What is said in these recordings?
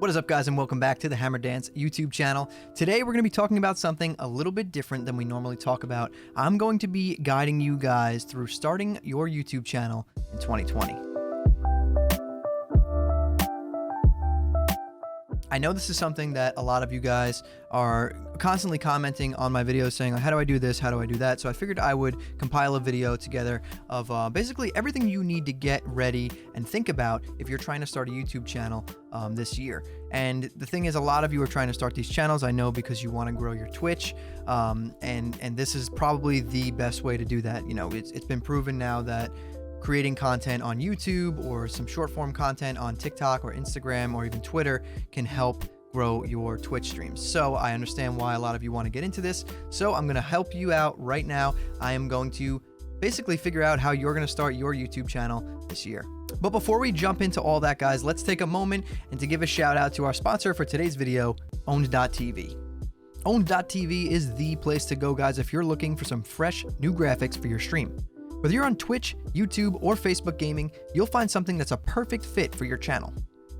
What is up, guys, and welcome back to the Hammer Dance YouTube channel. Today we're going to be talking about something a little bit different than we normally talk about. I'm going to be guiding you guys through starting your YouTube channel in 2020. I know this is something that a lot of you guys are constantly commenting on my videos saying, like, how do I do this? How do I do that? So I figured I would compile a video together of basically everything you need to get ready and think about if you're trying to start a YouTube channel this year. And the thing is, a lot of you are trying to start these channels, I know, because you want to grow your Twitch. And this is probably the best way to do that. You know, it's been proven now that creating content on YouTube or some short form content on TikTok or Instagram or even Twitter can help grow your Twitch streams. So I understand why a lot of you want to get into this. So I'm going to help you out right now. I am going to basically figure out how you're going to start your YouTube channel this year. But before we jump into all that, guys, let's take a moment and to give a shout out to our sponsor for today's video, Owned.tv. Owned.tv is the place to go, guys, if you're looking for some fresh new graphics for your stream. Whether you're on Twitch, YouTube, or Facebook gaming, you'll find something that's a perfect fit for your channel.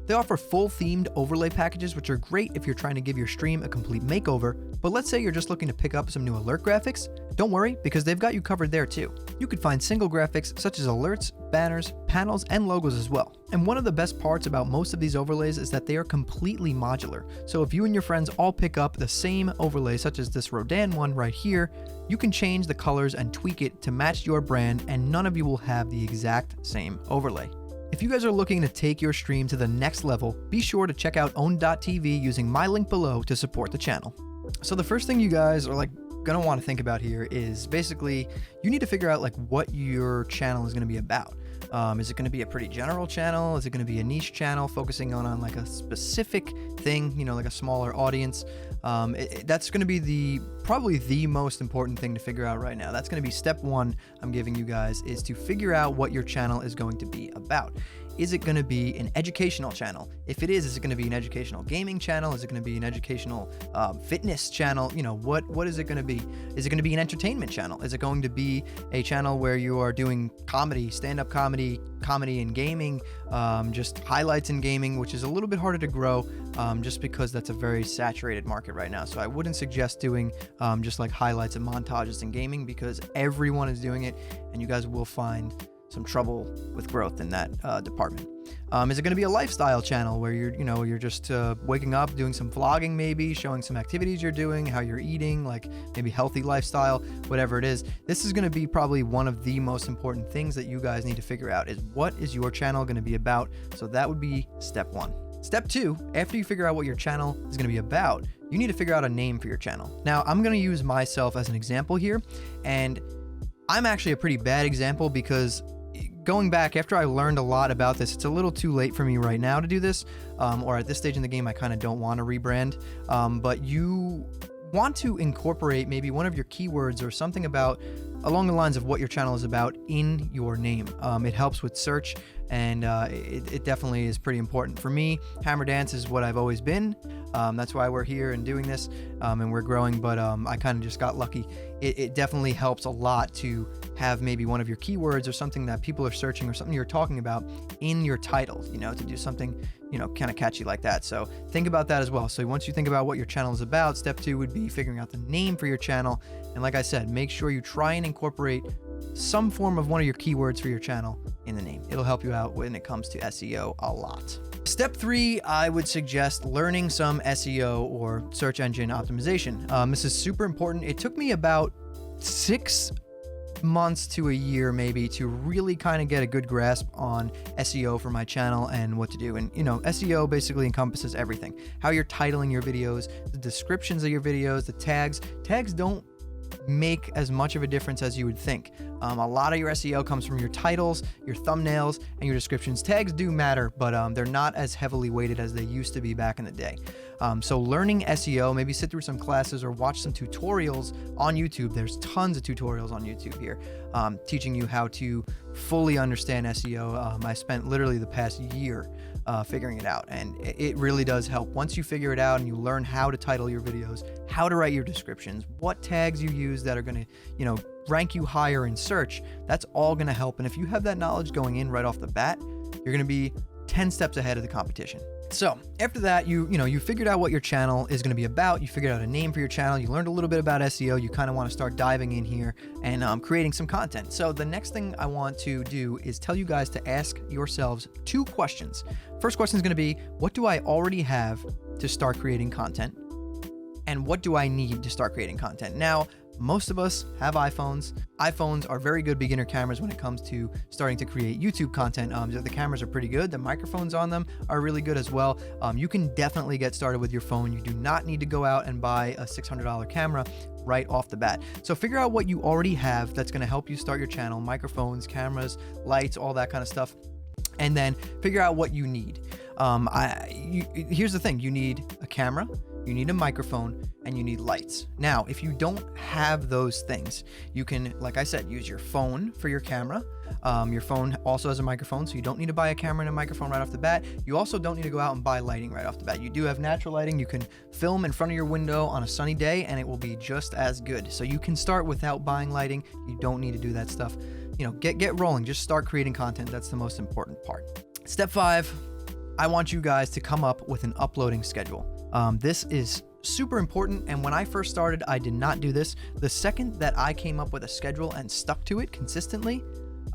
They offer full themed overlay packages, which are great if you're trying to give your stream a complete makeover, but let's say you're just looking to pick up some new alert graphics. Don't worry, because they've got you covered there too. You could find single graphics such as alerts, banners, panels, and logos as well. And one of the best parts about most of these overlays is that they are completely modular. So if you and your friends all pick up the same overlay, such as this Rodan one right here, you can change the colors and tweak it to match your brand, and none of you will have the exact same overlay. If you guys are looking to take your stream to the next level, be sure to check out Own.tv using my link below to support the channel. So the first thing you guys are gonna want to think about here is basically you need to figure out what your channel is going to be about. Is it going to be a pretty general channel? Is it going to be a niche channel focusing on like a specific thing, you know, like a smaller audience? That's going to be probably the most important thing to figure out right now. That's going to be step one I'm giving you guys, is to figure out what your channel is going to be about. Is it going to be an educational channel? If it is it going to be an educational gaming channel? Is it going to be an educational fitness channel? You know, what is it going to be? Is it going to be an entertainment channel? Is it going to be a channel where you are doing comedy, stand-up comedy and gaming, just highlights in gaming, which is a little bit harder to grow just because that's a very saturated market right now. So I wouldn't suggest doing just like highlights and montages in gaming, because everyone is doing it and you guys will find some trouble with growth in that department. Is it going to be a lifestyle channel where you're just waking up, doing some vlogging, maybe showing some activities you're doing, how you're eating, like maybe healthy lifestyle, whatever it is? This is going to be probably one of the most important things that you guys need to figure out, is what is your channel going to be about? So that would be step one. Step two, after you figure out what your channel is going to be about, you need to figure out a name for your channel. Now, I'm going to use myself as an example here, and I'm actually a pretty bad example because going back, after I learned a lot about this, it's a little too late for me right now to do this, or at this stage in the game, I kind of don't want to rebrand, but you want to incorporate maybe one of your keywords or something along the lines of what your channel is about in your name. It helps with search, and it definitely is pretty important. For me, Hammer Dance is what I've always been. That's why we're here and doing this, and we're growing, but I kind of just got lucky. It definitely helps a lot to have maybe one of your keywords or something that people are searching or something you're talking about in your titles, you know, to do something, you know, kind of catchy like that. So think about that as well. So once you think about what your channel is about, step two would be figuring out the name for your channel. And like I said, make sure you try and incorporate some form of one of your keywords for your channel in the name. It'll help you out when it comes to SEO a lot. Step three, I would suggest learning some SEO or search engine optimization. This is super important. It took me about 6 months to a year maybe to really kind of get a good grasp on SEO for my channel and what to do. And you know, SEO basically encompasses everything: how you're titling your videos, the descriptions of your videos, the tags. Tags don't make as much of a difference as you would think. A lot of your SEO comes from your titles, your thumbnails, and your descriptions. Tags do matter, but they're not as heavily weighted as they used to be back in the day. So learning SEO, maybe sit through some classes or watch some tutorials on YouTube. There's tons of tutorials on YouTube here teaching you how to fully understand SEO. I spent literally the past year figuring it out, and it really does help. Once you figure it out and you learn how to title your videos, how to write your descriptions, what tags you use that are going to, you know, rank you higher in search, that's all going to help. And if you have that knowledge going in right off the bat, you're going to be 10 steps ahead of the competition. So after that, you figured out what your channel is going to be about. You figured out a name for your channel. You learned a little bit about SEO. You kind of want to start diving in here and creating some content. So the next thing I want to do is tell you guys to ask yourselves 2 questions. First question is going to be, what do I already have to start creating content? And what do I need to start creating content? Now, most of us have iPhones. iPhones are very good beginner cameras when it comes to starting to create YouTube content. The cameras are pretty good. The microphones on them are really good as well. You can definitely get started with your phone. You do not need to go out and buy a $600 camera right off the bat. So figure out what you already have that's going to help you start your channel: microphones, cameras, lights, all that kind of stuff. And then figure out what you need. Here's the thing: you need a camera, you need a microphone, and you need lights. Now, if you don't have those things, you can, like I said, use your phone for your camera. Your phone also has a microphone, so you don't need to buy a camera and a microphone right off the bat. You also don't need to go out and buy lighting right off the bat. You do have natural lighting. You can film in front of your window on a sunny day, and it will be just as good. So you can start without buying lighting. You don't need to do that stuff. Get rolling. Just start creating content. That's the most important part. Step 5, I want you guys to come up with an uploading schedule. This is super important, and when I first started, I did not do this. The second that I came up with a schedule and stuck to it consistently,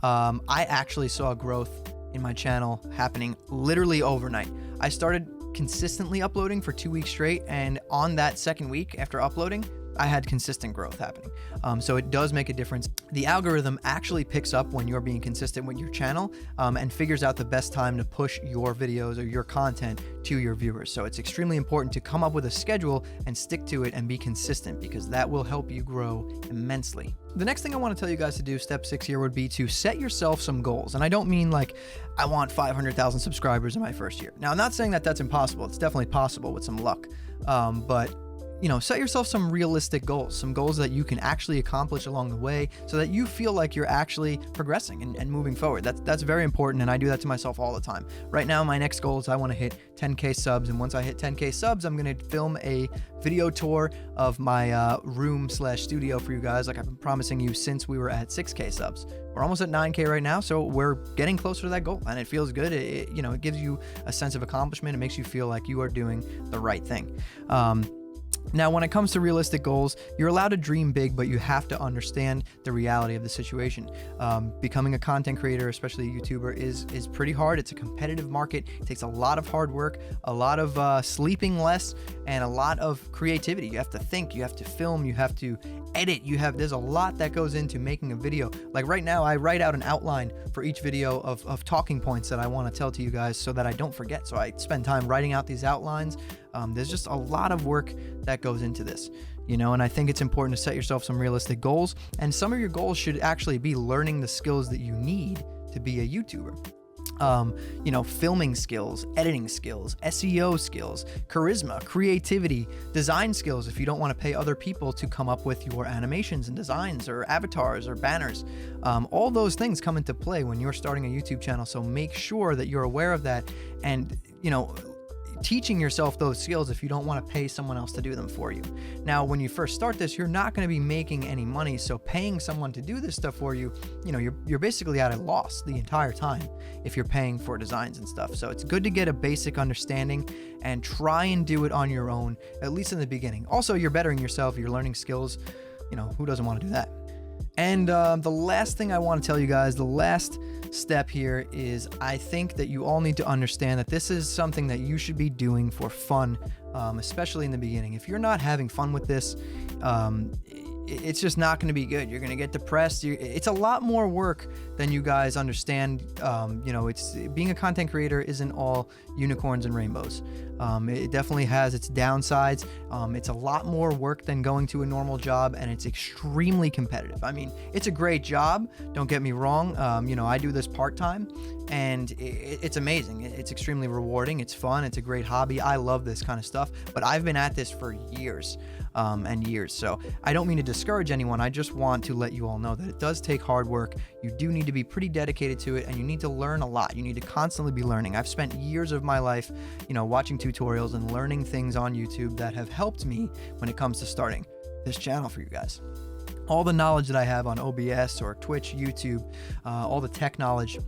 I actually saw growth in my channel happening literally overnight. I started consistently uploading for 2 weeks straight, and on that second week after uploading, I had consistent growth happening. So it does make a difference. The algorithm actually picks up when you're being consistent with your channel and figures out the best time to push your videos or your content to your viewers. So it's extremely important to come up with a schedule and stick to it and be consistent, because that will help you grow immensely. The next thing I want to tell you guys to do, step 6 here, would be to set yourself some goals. And I don't mean like I want 500,000 subscribers in my first year. Now, I'm not saying that that's impossible. It's definitely possible with some luck. But set yourself some realistic goals, some goals that you can actually accomplish along the way, so that you feel like you're actually progressing and moving forward. That's very important, and I do that to myself all the time. Right now, my next goal is I want to hit 10K subs, and once I hit 10K subs, I'm going to film a video tour of my room/studio for you guys, like I've been promising you since we were at 6K subs. We're almost at 9K right now, so we're getting closer to that goal, and it feels good. It gives you a sense of accomplishment. It makes you feel like you are doing the right thing. Now, when it comes to realistic goals, you're allowed to dream big, but you have to understand the reality of the situation. Becoming a content creator, especially a YouTuber, is pretty hard. It's a competitive market. It takes a lot of hard work, a lot of sleeping less, and a lot of creativity. You have to think, you have to film, you have to edit. There's a lot that goes into making a video. Like right now, I write out an outline for each video of talking points that I want to tell to you guys so that I don't forget. So I spend time writing out these outlines. There's just a lot of work that goes into this, and I think it's important to set yourself some realistic goals. And some of your goals should actually be learning the skills that you need to be a YouTuber. Filming skills, editing skills, SEO skills, charisma, creativity, design skills if you don't want to pay other people to come up with your animations and designs or avatars or banners. All those things come into play when you're starting a YouTube channel, so make sure that you're aware of that and, teaching yourself those skills if you don't want to pay someone else to do them for you. Now, when you first start this, you're not going to be making any money, so paying someone to do this stuff for you, you're basically at a loss the entire time if you're paying for designs and stuff. So it's good to get a basic understanding and try and do it on your own, at least in the beginning. Also, you're bettering yourself, you're learning skills. Who doesn't want to do that? And the last thing I want to tell you guys, the last step here is, I think that you all need to understand that this is something that you should be doing for fun, especially in the beginning. If you're not having fun with this, it's just not going to be good. You're going to get depressed. It's a lot more work than you guys understand. It's being a content creator isn't all unicorns and rainbows. It definitely has its downsides. It's a lot more work than going to a normal job, and it's extremely competitive. I mean, it's a great job. Don't get me wrong. I do this part-time, and it's amazing. It's extremely rewarding. It's fun. It's a great hobby. I love this kind of stuff, but I've been at this for years and years. So I don't mean to discourage anyone. I just want to let you all know that it does take hard work. You do need to be pretty dedicated to it, and you need to learn a lot. You need to constantly be learning. I've spent years of my life, watching tutorials and learning things on YouTube that have helped me when it comes to starting this channel for you guys. All the knowledge that I have on OBS or Twitch, YouTube, all the tech knowledge,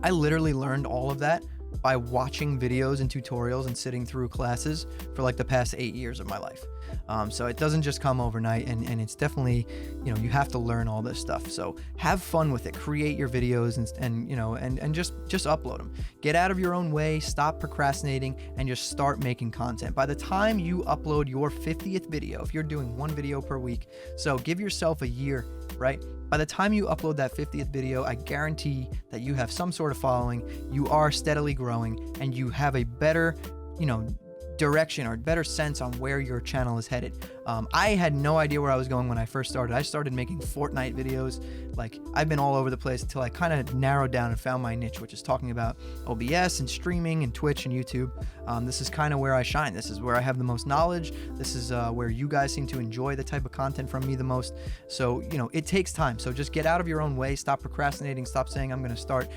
I literally learned all of that by watching videos and tutorials and sitting through classes for like the past 8 years of my life. So it doesn't just come overnight, and it's definitely, you have to learn all this stuff. So have fun with it, create your videos and just upload them. Get out of your own way, stop procrastinating, and just start making content. By the time you upload your 50th video, if you're doing one video per week, so give yourself a year, right? By the time you upload that 50th video, I guarantee that you have some sort of following, you are steadily growing, and you have a better, direction or better sense on where your channel is headed. I had no idea where I was going when I first started. I started making Fortnite videos. Like, I've been all over the place until I kind of narrowed down and found my niche, which is talking about OBS and streaming and Twitch and YouTube. This is kind of where I shine. This is where I have the most knowledge. This is where you guys seem to enjoy the type of content from me the most. So, it takes time. So just get out of your own way. Stop procrastinating. Stop saying I'm going to start,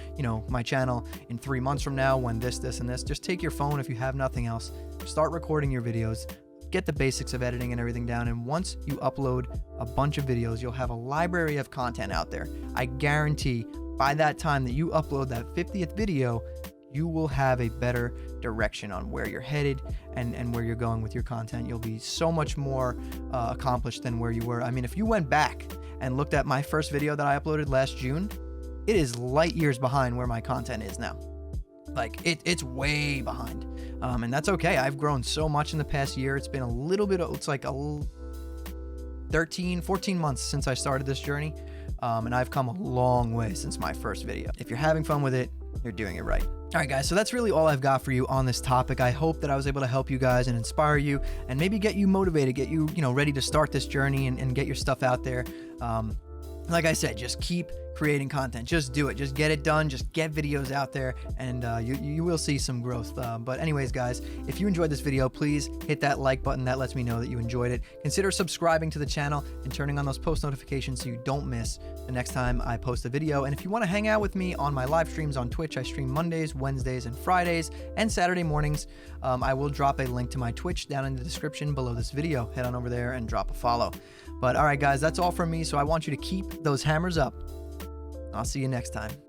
my channel in 3 months from now when this, and this. Just take your phone if you have nothing else. Start recording your videos. Get the basics of editing and everything down, and once you upload a bunch of videos, you'll have a library of content out there. I guarantee by that time that you upload that 50th video, you will have a better direction on where you're headed and where you're going with your content. You'll be so much more accomplished than where you were. I mean, if you went back and looked at my first video that I uploaded last June, it is light years behind where my content is now. Like, it's way behind, and that's okay. I've grown so much in the past year. It's been a little bit, it's like 14 months since I started this journey, and I've come a long way since my first video. If you're having fun with it, you're doing it right. All right, guys, so that's really all I've got for you on this topic. I hope that I was able to help you guys and inspire you and maybe get you motivated, get you, ready to start this journey and get your stuff out there. Like I said, just keep creating content. Just do it. Just get it done. Just get videos out there, and you will see some growth. But anyways, guys, if you enjoyed this video, please hit that like button. That lets me know that you enjoyed it. Consider subscribing to the channel and turning on those post notifications so you don't miss the next time I post a video. And if you want to hang out with me on my live streams on Twitch, I stream Mondays, Wednesdays, and Fridays, and Saturday mornings. I will drop a link to my Twitch down in the description below this video. Head on over there and drop a follow. But all right, guys, that's all from me. So I want you to keep those hammers up. I'll see you next time.